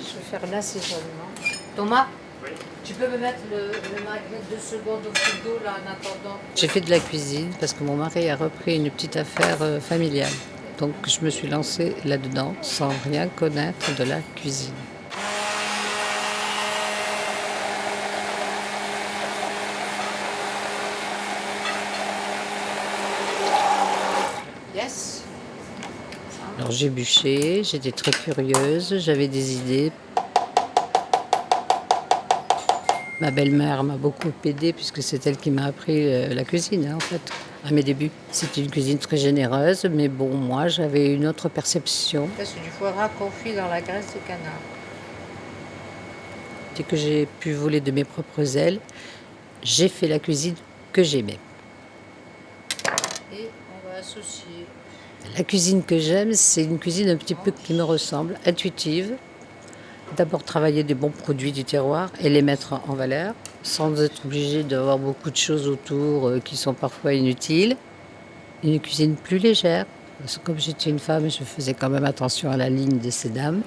Je vais faire l'assaisonnement. Thomas, tu peux me mettre le magret 2 secondes au frigo là en attendant. J'ai fait de la cuisine parce que mon mari a repris une petite affaire familiale. Donc je me suis lancée là-dedans sans rien connaître de la cuisine. Yes. Alors j'ai bûché, j'étais très curieuse, j'avais des idées. Ma belle-mère m'a beaucoup aidée puisque c'est elle qui m'a appris la cuisine en fait, à mes débuts. C'était une cuisine très généreuse, mais bon, moi j'avais une autre perception. Ça c'est du foie gras confit dans la graisse de canard. Dès que j'ai pu voler de mes propres ailes, j'ai fait la cuisine que j'aimais. Et on va associer. La cuisine que j'aime, c'est une cuisine un petit peu qui me ressemble, intuitive. D'abord travailler des bons produits du terroir et les mettre en valeur, sans être obligé d'avoir beaucoup de choses autour qui sont parfois inutiles. Une cuisine plus légère, parce que comme j'étais une femme, je faisais quand même attention à la ligne de ces dames.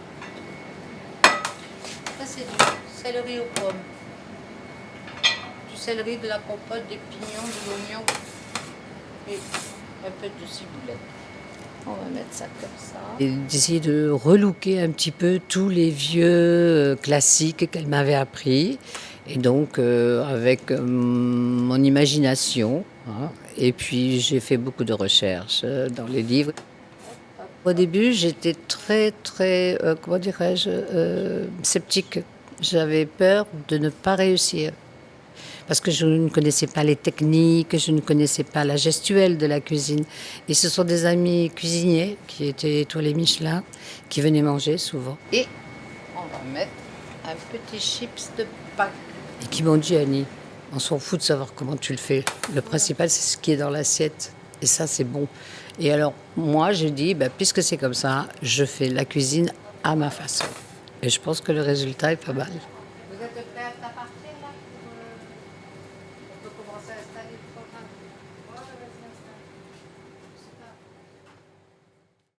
Ça c'est du céleri aux pommes. Du céleri, de la compote, des pignons, de l'oignon et un peu de ciboulette. On va mettre ça comme ça. Et d'essayer de relooker un petit peu tous les vieux classiques qu'elle m'avait appris. Et donc, avec mon imagination. Hein. Et puis, j'ai fait beaucoup de recherches dans les livres. Au début, j'étais très, comment dirais-je, sceptique. J'avais peur de ne pas réussir. Parce que je ne connaissais pas les techniques, je ne connaissais pas la gestuelle de la cuisine. Et ce sont des amis cuisiniers qui étaient étoilés Michelin, qui venaient manger souvent. Et on va mettre un petit chips de pain. Et qui m'ont dit, Annie, on s'en fout de savoir comment tu le fais. Le principal, c'est ce qui est dans l'assiette. Et ça, c'est bon. Et alors, moi, j'ai dit, puisque c'est comme ça, je fais la cuisine à ma façon. Et je pense que le résultat est pas mal. Vous êtes prêts à partir là? On peut commencer à installer le programme.